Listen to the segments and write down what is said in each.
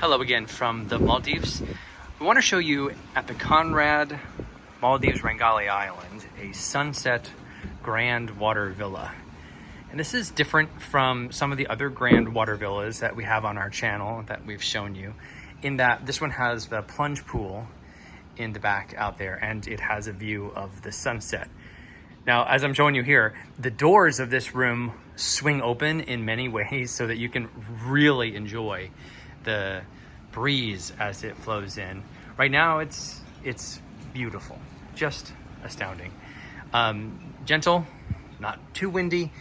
Hello again from the Maldives. We want to show you at the Conrad, Maldives Rangali Island, a sunset grand water villa. And this is different from some of the other grand water villas that we have on our channel that we've shown you, in that this one has the plunge pool in the back out there and it has a view of the sunset. Now, as I'm showing you here, the doors of this room swing open in many ways so that you can really enjoy the breeze as it flows in. Right now, it's beautiful, just astounding. Gentle, not too windy,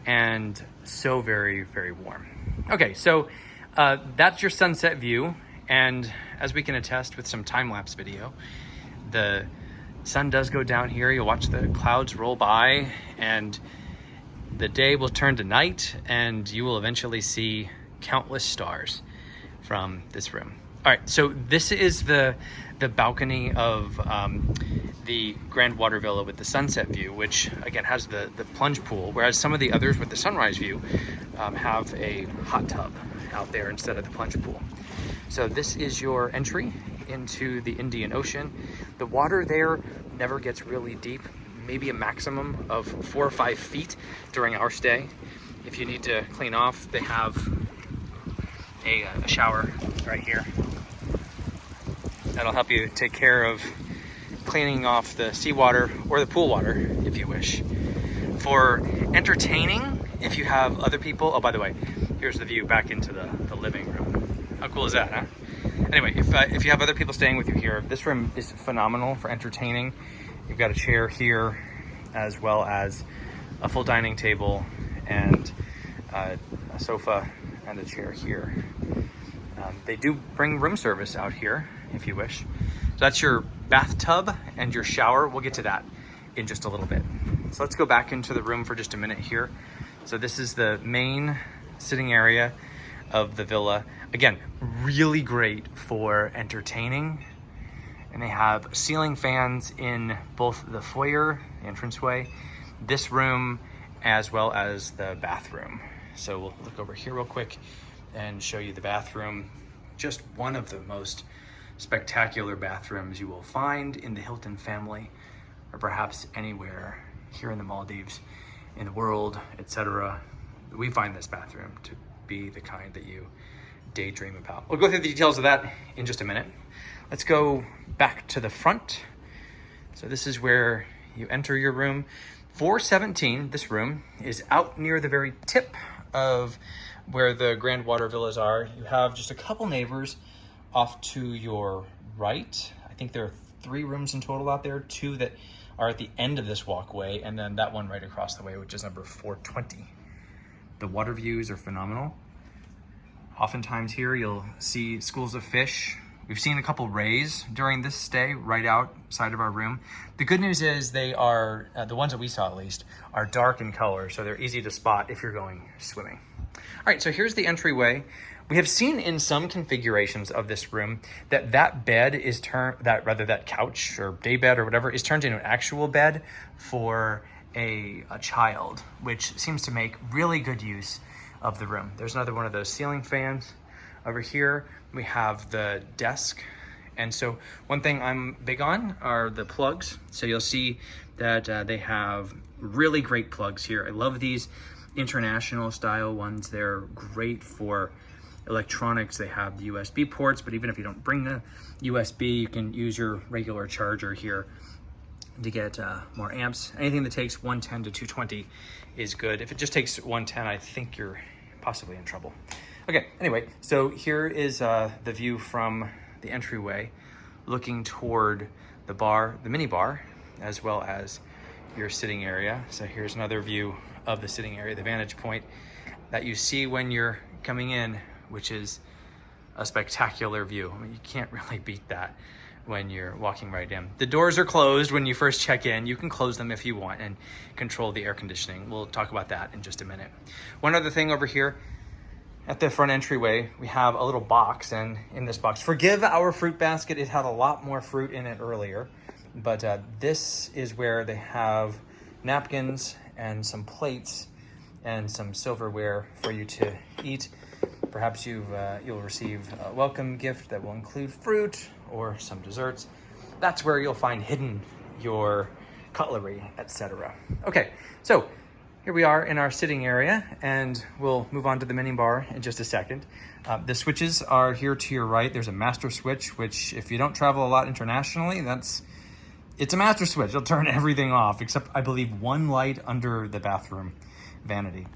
and so very, very warm. Okay, so that's your sunset view. And as we can attest with some time-lapse video, the sun does go down here. You'll watch the clouds roll by and the day will turn to night and you will eventually see countless stars from this room. All right, so this is the balcony of the Grand Water Villa with the sunset view, which again has the plunge pool, whereas some of the others with the sunrise view have a hot tub out there instead of the plunge pool. So this is your entry into the Indian Ocean. The water there never gets really deep, maybe a maximum of 4 or 5 feet during our stay. If you need to clean off, they have a shower right here. That'll help you take care of cleaning off the seawater or the pool water if you wish. For entertaining, if you have other people, oh, by the way, here's the view back into the living room. How cool is that, huh? Anyway, if you have other people staying with you here, this room is phenomenal for entertaining. You've got a chair here, as well as a full dining table and a sofa and a chair here. They do bring room service out here if you wish. So that's your bathtub and your shower. We'll get to that in just a little bit. So let's go back into the room for just a minute here. So this is the main sitting area of the villa. Again, really great for entertaining. And they have ceiling fans in both the foyer, the entranceway, this room, as well as the bathroom. So we'll look over here real quick and show you the bathroom. Just one of the most spectacular bathrooms you will find in the Hilton family, or perhaps anywhere here in the Maldives, in the world, etc. We find this bathroom to be the kind that you daydream about. We'll go through the details of that in just a minute. Let's go back to the front. So this is where you enter your room. 417, this room, is out near the very tip of where the Grand Water Villas are. You have just a couple neighbors off to your right. I think there are 3 rooms in total out there, 2 that are at the end of this walkway, and then that one right across the way, which is number 420. The water views are phenomenal. Oftentimes here you'll see schools of fish. We've seen a couple rays during this stay right outside of our room. The good news is they are, the ones that we saw at least, are dark in color, so they're easy to spot if you're going swimming. All right, so here's the entryway. We have seen in some configurations of this room that bed is that couch or day bed or whatever is turned into an actual bed for a child, which seems to make really good use of the room. There's another one of those ceiling fans. Over here, we have the desk. And so one thing I'm big on are the plugs. So you'll see that they have really great plugs here. I love these international style ones. They're great for electronics. They have the USB ports, but even if you don't bring the USB, you can use your regular charger here to get more amps. Anything that takes 110 to 220 is good. If it just takes 110, I think you're possibly in trouble. Okay, anyway, so here is the view from the entryway looking toward the bar, the mini bar, as well as your sitting area. So here's another view of the sitting area, the vantage point that you see when you're coming in, which is a spectacular view. I mean, you can't really beat that when you're walking right in. The doors are closed when you first check in. You can close them if you want and control the air conditioning. We'll talk about that in just a minute. One other thing over here, at the front entryway, we have a little box, and in this box, forgive our fruit basket, it had a lot more fruit in it earlier, but this is where they have napkins and some plates and some silverware for you to eat. perhaps you'll receive a welcome gift that will include fruit or some desserts. That's where you'll find hidden your cutlery, etc. Okay, so here we are in our sitting area, and we'll move on to the mini bar in just a second. The switches are here to your right. There's a master switch, which if you don't travel a lot internationally, it's a master switch. It'll turn everything off, except I believe one light under the bathroom vanity.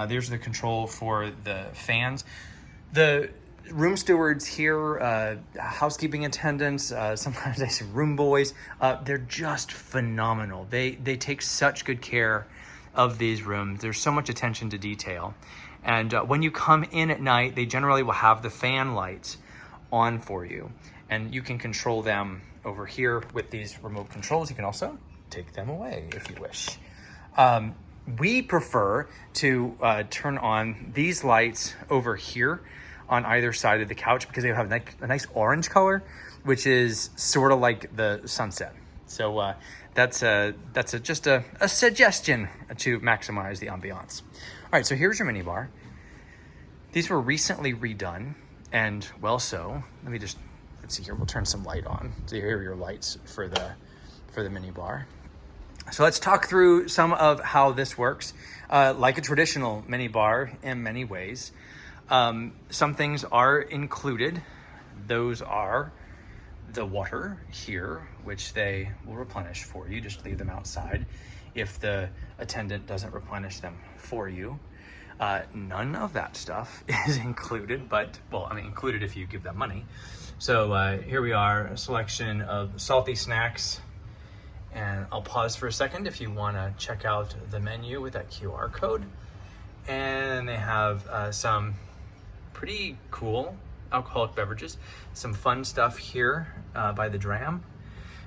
There's the control for the fans. The room stewards here, housekeeping attendants, sometimes they say room boys, they're just phenomenal. They take such good care of these rooms. There's so much attention to detail. And when you come in at night, they generally will have the fan lights on for you. And you can control them over here with these remote controls. You can also take them away if you wish. We prefer to turn on these lights over here on either side of the couch because they have a nice orange color, which is sort of like the sunset. So that's just a suggestion to maximize the ambiance. All right, so here's your mini bar. These were recently redone, and well, so let's see here. We'll turn some light on. So here are your lights for the mini bar. So let's talk through some of how this works. Like a traditional mini bar in many ways. Some things are included. Those are the water here, which they will replenish for you. Just leave them outside if the attendant doesn't replenish them for you. None of that stuff is included, but, well, I mean, included if you give them money. So here we are, a selection of salty snacks. And I'll pause for a second if you want to check out the menu with that QR code. And they have some pretty cool alcoholic beverages, some fun stuff here by the dram,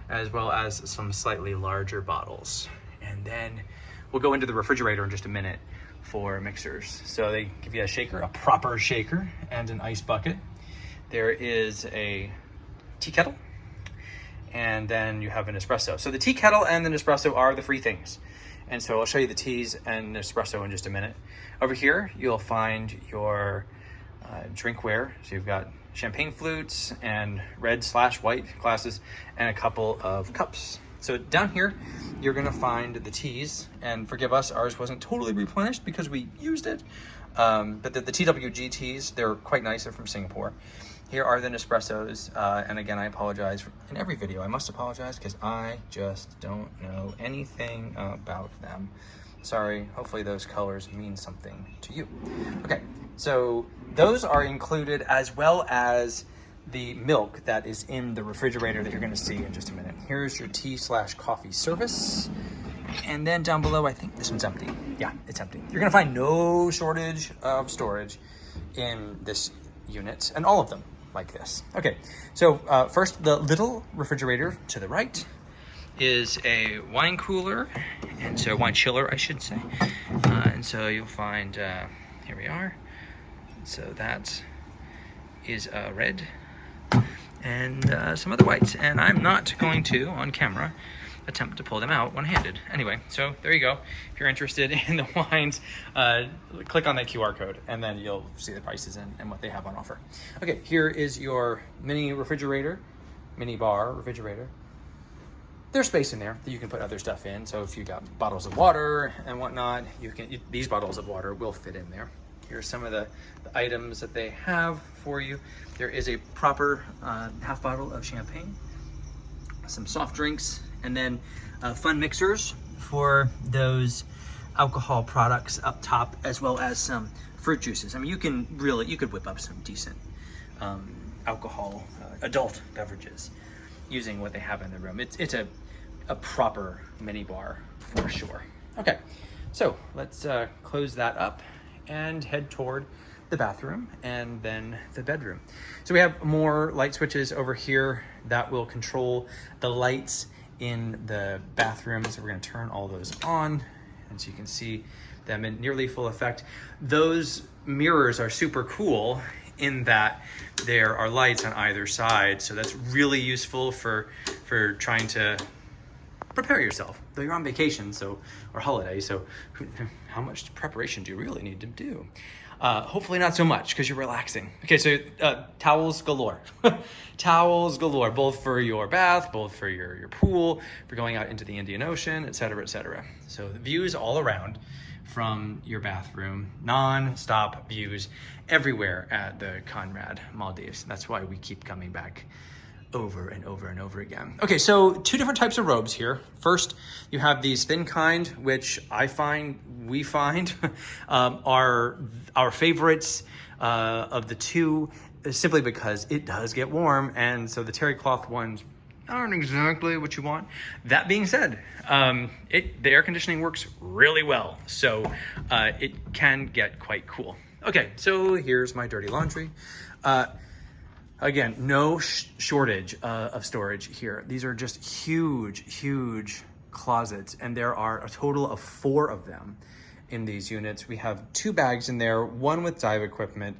as well as some slightly larger bottles. And then we'll go into the refrigerator in just a minute for mixers. So they give you a shaker, a proper shaker, and an ice bucket. There is a tea kettle, and then you have an espresso. So the tea kettle and the Nespresso are the free things. And so I'll show you the teas and Nespresso in just a minute. Over here, you'll find your drinkware. So you've got champagne flutes and red/white glasses and a couple of cups. So down here, you're gonna find the teas, and forgive us, ours wasn't totally replenished because we used it. But the TWG teas, they're quite nice, they're from Singapore. Here are the Nespressos, and again, I apologize in every video. I must apologize because I just don't know anything about them. Sorry, hopefully those colors mean something to you. Okay, so those are included, as well as the milk that is in the refrigerator that you're gonna see in just a minute. Here's your tea/coffee service. And then down below, I think this one's empty. Yeah, it's empty. You're gonna find no shortage of storage in this unit, and all of them like this. Okay, so first, the little refrigerator to the right is a wine cooler, and so wine chiller, I should say. And so you'll find, here we are. So that is red and some other whites, and I'm not going to, on camera, attempt to pull them out one-handed. Anyway, so there you go. If you're interested in the wines, click on that QR code, and then you'll see the prices and what they have on offer. Okay, here is your mini refrigerator, mini bar refrigerator. There's space in there that you can put other stuff in. So if you got bottles of water and whatnot, these bottles of water will fit in there. Here's some of the items that they have for you. There is a proper half bottle of champagne, some soft drinks, and then fun mixers for those alcohol products up top, as well as some fruit juices. I mean, you could whip up some decent alcohol, adult beverages using what they have in the room. It's a proper mini bar for sure. Okay, so let's close that up and head toward the bathroom and then the bedroom. So we have more light switches over here that will control the lights in the bathroom. So we're gonna turn all those on, and so you can see them in nearly full effect. Those mirrors are super cool in that there are lights on either side. So that's really useful for trying to prepare yourself. Though you're on vacation, or holiday, so how much preparation do you really need to do? Hopefully not so much because you're relaxing. Okay, so towels galore. Towels galore, both for your bath, both for your pool, for going out into the Indian Ocean, et cetera, et cetera. So the views all around from your bathroom, non-stop views everywhere at the Conrad Maldives. That's why we keep coming back over and over and over again. Okay, so two different types of robes here. First, you have these thin kind, which we find are our favorites of the two, simply because it does get warm, and so the terry cloth ones aren't exactly what you want. That being said, the air conditioning works really well, so it can get quite cool. Okay, so here's my dirty laundry. Again, no shortage of storage here. These are just huge closets, and there are a total of 4 of them in these units. We have 2 bags in there, one with dive equipment,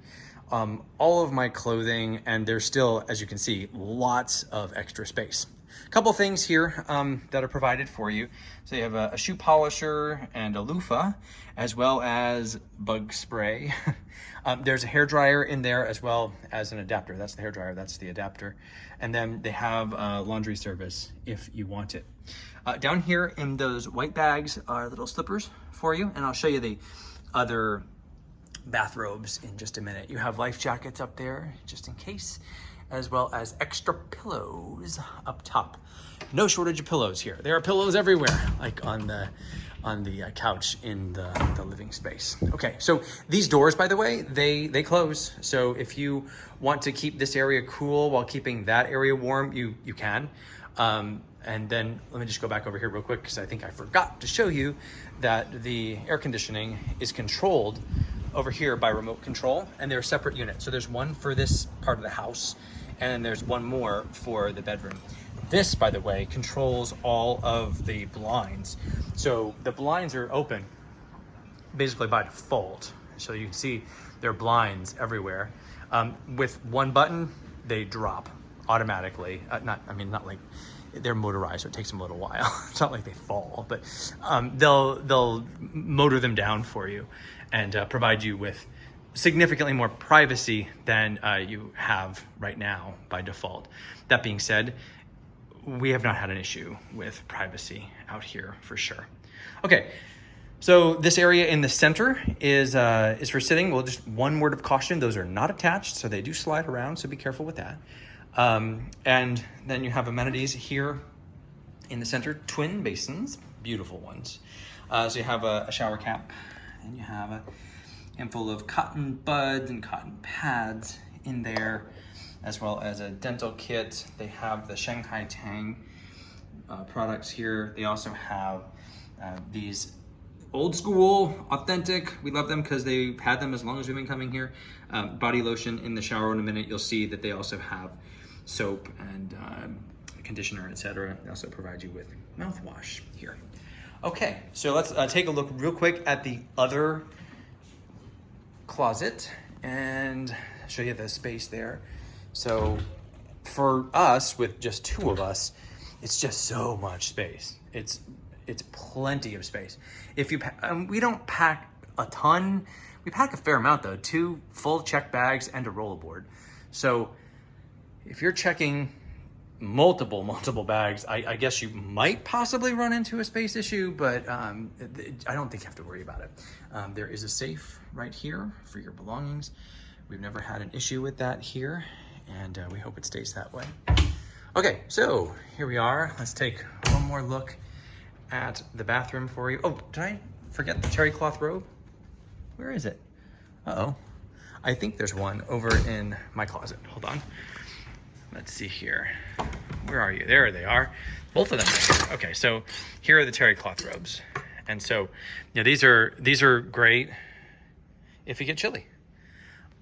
all of my clothing, and there's still, as you can see, lots of extra space. A couple things here that are provided for you. So you have a shoe polisher and a loofah, as well as bug spray. There's a hairdryer in there, as well as an adapter. That's the hairdryer, that's the adapter. And then they have laundry service if you want it. Down here in those white bags are little slippers for you, and I'll show you the other bathrobes in just a minute. You have life jackets up there, just in case, as well as extra pillows up top. No shortage of pillows here. There are pillows everywhere, like on the couch in the living space. Okay, so these doors, by the way, they close. So if you want to keep this area cool while keeping that area warm, you can. And then let me just go back over here real quick, because I think I forgot to show you that the air conditioning is controlled over here by remote control, and they're separate units. So there's one for this part of the house, and there's one more for the bedroom. This, by the way, controls all of the blinds. So the blinds are open basically by default. So you can see there are blinds everywhere. With one button, they drop automatically. Not like they're motorized, so it takes them a little while. It's not like they fall, but they'll motor them down for you and provide you with significantly more privacy than you have right now by default. That being said, we have not had an issue with privacy out here for sure. Okay, so this area in the center is for sitting. Well, just one word of caution: those are not attached, so they do slide around. So be careful with that. And then you have amenities here in the center: twin basins, beautiful ones. So you have a shower cap, and you have a handful of cotton buds and cotton pads in there, as well as a dental kit. They have the Shanghai Tang products here. They also have these old school, authentic, we love them because they've had them as long as we've been coming here, body lotion in the shower. In a minute, you'll see that they also have soap and conditioner, etc. They also provide you with mouthwash here. Okay, so let's take a look real quick at the other closet and show you the space there. So for us, with just 2 of us, it's just so much space. It's plenty of space. If you we don't pack a ton. We pack a fair amount though. 2 full check bags and a rollerboard. So if you're checking multiple bags, I guess you might possibly run into a space issue, but I don't think you have to worry about it. There is a safe right here for your belongings. We've never had an issue with that here, and we hope it stays that way. Okay, so here we are. Let's take one more look at the bathroom for you. Oh, did I forget the terry cloth robe? Where is it? Uh-oh. I think there's one over in my closet. Hold on. Let's see here. Where are you? There they are. Both of them are here. Okay, so here are the terry cloth robes. And so, these are great if you get chilly.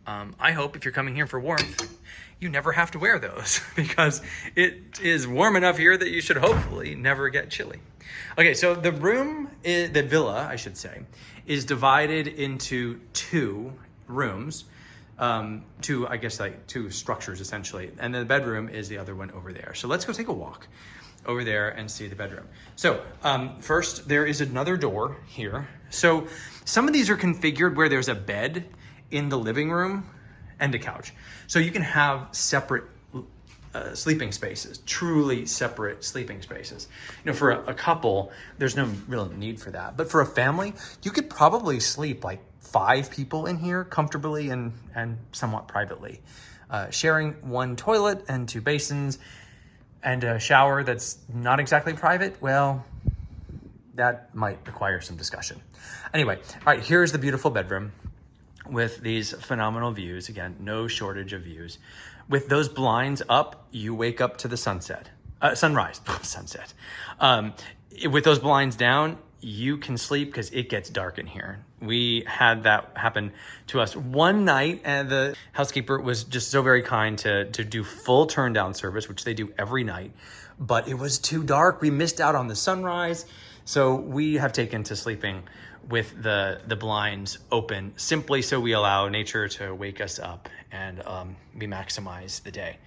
I hope if you're coming here for warmth, you never have to wear those because it is warm enough here that you should hopefully never get chilly. Okay, so the villa, I should say, is divided into 2 rooms. Two structures essentially, and then the bedroom is the other one over there. So let's go take a walk over there and see the bedroom. So first, there is another door here. So some of these are configured where there's a bed in the living room and a couch. So you can have separate sleeping spaces, truly separate sleeping spaces. You know, for a couple, there's no real need for that. But for a family, you could probably sleep like 5 people in here comfortably and somewhat privately. Sharing one toilet and 2 basins and a shower that's not exactly private, well, that might require some discussion. Anyway, all right, here's the beautiful bedroom with these phenomenal views. Again, no shortage of views. With those blinds up, you wake up to the sunrise, sunset. With those blinds down, you can sleep because it gets dark in here. We had that happen to us one night, and the housekeeper was just so very kind to do full turn down service, which they do every night, but it was too dark. We missed out on the sunrise. So we have taken to sleeping with the blinds open, simply so we allow nature to wake us up and we maximize the day.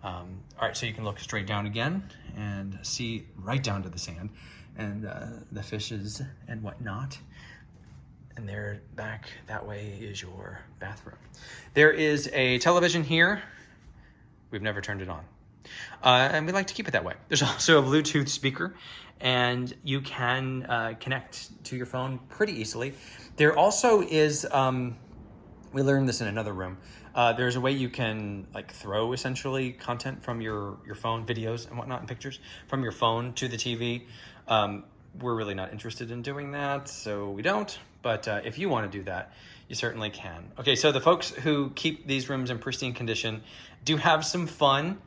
All right, so you can look straight down again and see right down to the sand and the fishes and whatnot. And there, back that way is your bathroom. There is a television here. We've never turned it on. And we like to keep it that way. There's also a Bluetooth speaker, and you can connect to your phone pretty easily. There also is, we learned this in another room, there's a way you can like throw essentially content from your phone, videos and whatnot, and pictures from your phone to the TV. We're really not interested in doing that, so we don't. But if you want to do that, you certainly can. Okay, so the folks who keep these rooms in pristine condition do have some fun,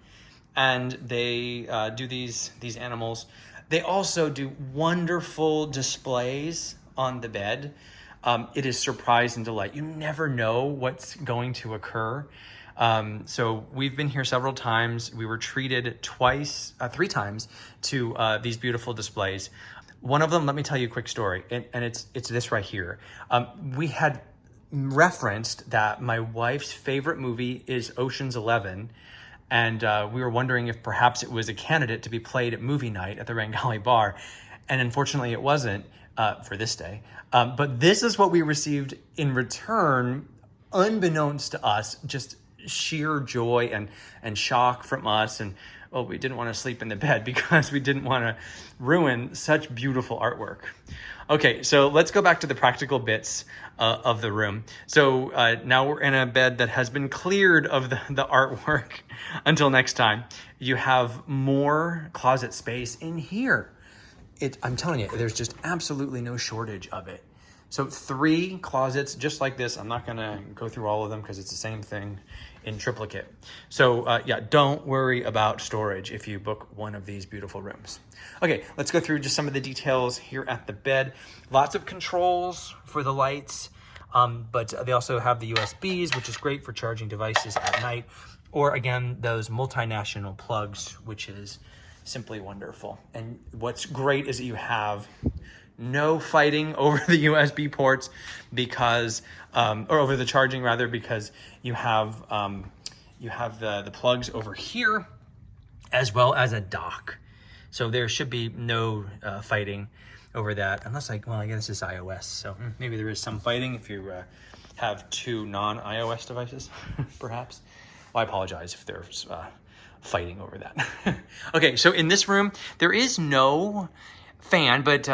and they do these animals. They also do wonderful displays on the bed. It is surprise and delight. You never know what's going to occur. So we've been here several times. We were treated 3 times to these beautiful displays. One of them, let me tell you a quick story, and it's this right here. We had referenced that my wife's favorite movie is Ocean's 11, and we were wondering if perhaps it was a candidate to be played at movie night at the Rangali Bar, and unfortunately it wasn't for this day. But this is what we received in return, unbeknownst to us, just sheer joy and shock from us. And well, we didn't want to sleep in the bed because we didn't want to ruin such beautiful artwork. Okay, so let's go back to the practical bits of the room. So now we're in a bed that has been cleared of the artwork. Until next time, you have more closet space in here. I'm telling you, there's just absolutely no shortage of it. So 3 closets just like this. I'm not going to go through all of them because it's the same thing in triplicate. So yeah, don't worry about storage if you book one of these beautiful rooms. Okay, let's go through just some of the details here at the bed. Lots of controls for the lights, but they also have the USBs, which is great for charging devices at night. Or again, those multinational plugs, which is simply wonderful. And what's great is that you have no fighting over the USB ports because, or over the charging rather, because you have the plugs over here as well as a dock. So there should be no fighting over that, unless I guess it's iOS. So maybe there is some fighting if you have 2 non-iOS devices, perhaps. Well, I apologize if there's fighting over that. Okay, so in this room, there is no fan, but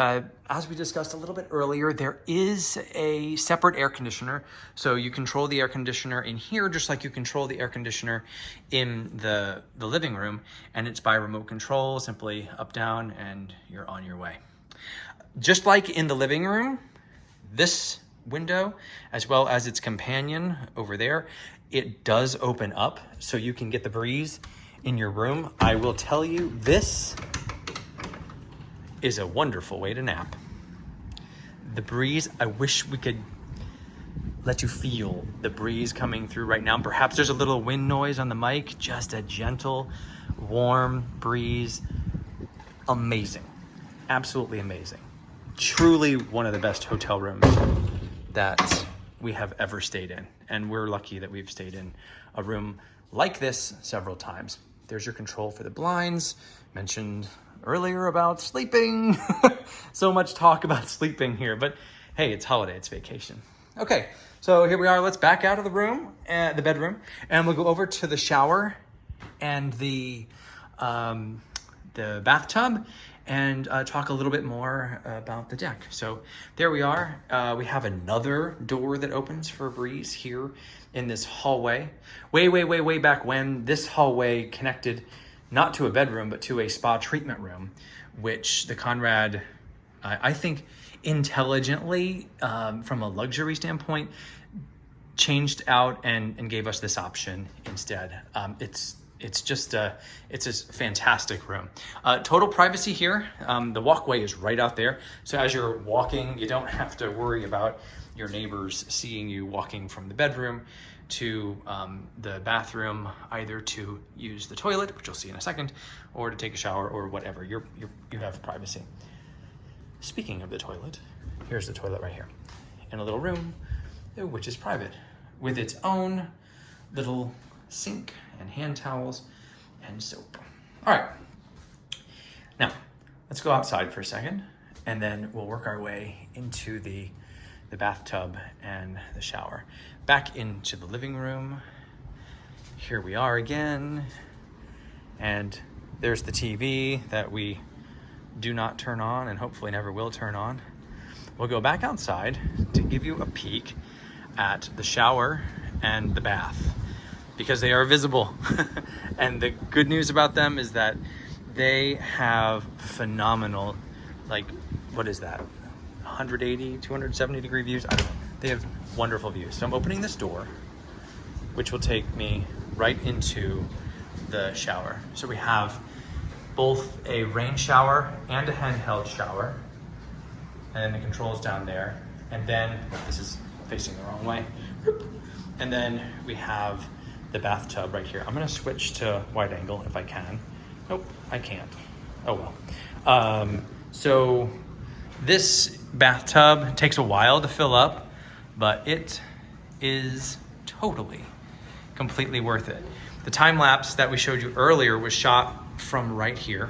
as we discussed a little bit earlier, there is a separate air conditioner. So you control the air conditioner in here just like you control the air conditioner in the living room, and it's by remote control, simply up, down, and you're on your way. Just like in the living room, this window, as well as its companion over there, it does open up so you can get the breeze in your room. I will tell you, this is a wonderful way to nap. The breeze, I wish we could let you feel the breeze coming through right now. Perhaps there's a little wind noise on the mic, just a gentle, warm breeze. Amazing, absolutely amazing. Truly one of the best hotel rooms that we have ever stayed in. And we're lucky that we've stayed in a room like this several times. There's your control for the blinds. Mentioned earlier about sleeping. So much talk about sleeping here, but hey, it's holiday, it's vacation. Okay, So here we are. Let's back out of the room, the bedroom, and we'll go over to the shower and the bathtub and talk a little bit more about the deck. So there we are. We have another door that opens for a breeze here in this hallway. Way back when, this hallway connected not to a bedroom, but to a spa treatment room, which the Conrad, I think intelligently, from a luxury standpoint, changed out and gave us this option instead. It's just a fantastic room. Total privacy here. The walkway is right out there. So as you're walking, you don't have to worry about your neighbors seeing you walking from the bedroom to the bathroom, either to use the toilet, which you'll see in a second, or to take a shower or whatever. You have privacy. Speaking of the toilet, here's the toilet right here in a little room, which is private, with its own little sink and hand towels and soap. All right, now let's go outside for a second, and then we'll work our way into the bathtub and the shower. Back into the living room. Here we are again, and there's the TV that we do not turn on and hopefully never will turn on. We'll go back outside to give you a peek at the shower and the bath, because they are visible. And the good news about them is that they have phenomenal, like, what is that? 180, 270 degree views? I don't know. They have wonderful views. So I'm opening this door, which will take me right into the shower. So we have both a rain shower and a handheld shower. And then the controls down there. And then, this is facing the wrong way. And then we have the bathtub right here. I'm gonna switch to wide angle if I can. Nope, I can't. Oh well. So this bathtub takes a while to fill up, but it is completely worth it. The time lapse that we showed you earlier was shot from right here.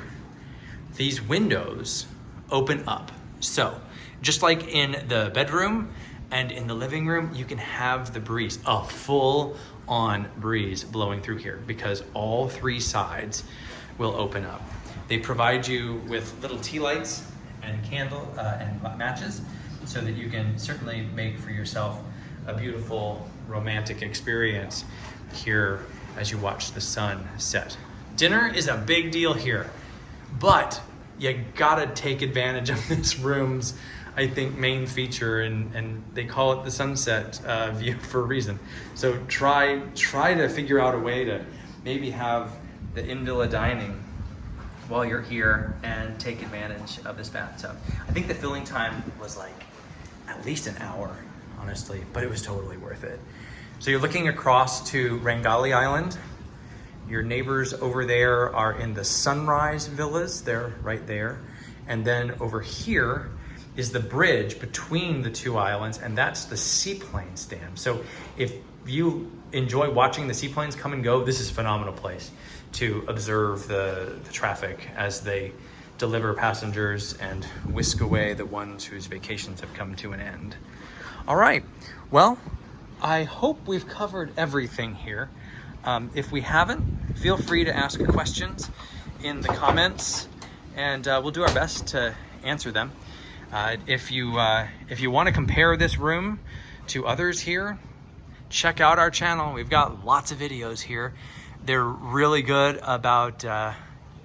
These windows open up. So just like in the bedroom and in the living room, you can have the breeze, a full on breeze blowing through here, because all three sides will open up. They provide you with little tea lights and candle and matches, so that you can certainly make for yourself a beautiful romantic experience here as you watch the sun set. Dinner is a big deal here, but you gotta take advantage of this room's, I think, main feature, and they call it the sunset view for a reason. So try to figure out a way to maybe have the in-villa dining while you're here and take advantage of this bathtub. I think the filling time was like at least an hour, honestly, but it was totally worth it. So you're looking across to Rangali Island. Your neighbors over there are in the Sunrise Villas. They're right there. And then over here is the bridge between the two islands, and that's the seaplane stand. So if you enjoy watching the seaplanes come and go, this is a phenomenal place to observe the traffic as they deliver passengers and whisk away the ones whose vacations have come to an end. All right, well, I hope we've covered everything here. If we haven't, feel free to ask questions in the comments, and we'll do our best to answer them. If you want to compare this room to others here, check out our channel. We've got lots of videos here. They're really good about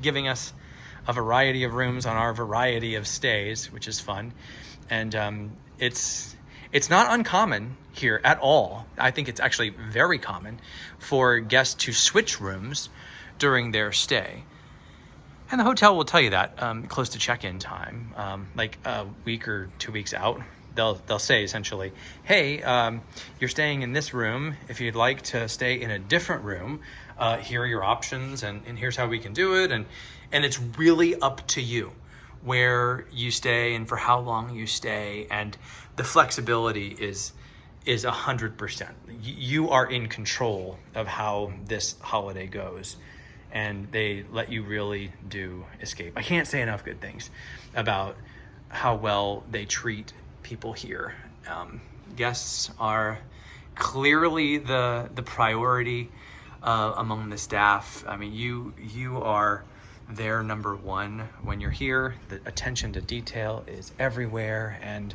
giving us a variety of rooms on our variety of stays, which is fun. And it's not uncommon here at all. I think it's actually very common for guests to switch rooms during their stay. And the hotel will tell you that close to check-in time, like a week or 2 weeks out. They'll say essentially, hey, you're staying in this room. If you'd like to stay in a different room, here are your options, and here's how we can do it. And it's really up to you where you stay and for how long you stay. And the flexibility is 100%. You are in control of how this holiday goes, and they let you really do escape. I can't say enough good things about how well they treat people here. Guests are clearly the priority among the staff. I mean, you are their number one when you're here. The attention to detail is everywhere, and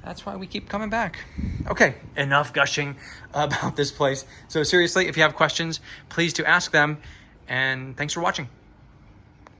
that's why we keep coming back. Okay, enough gushing about this place. So seriously, if you have questions, please do ask them, and thanks for watching.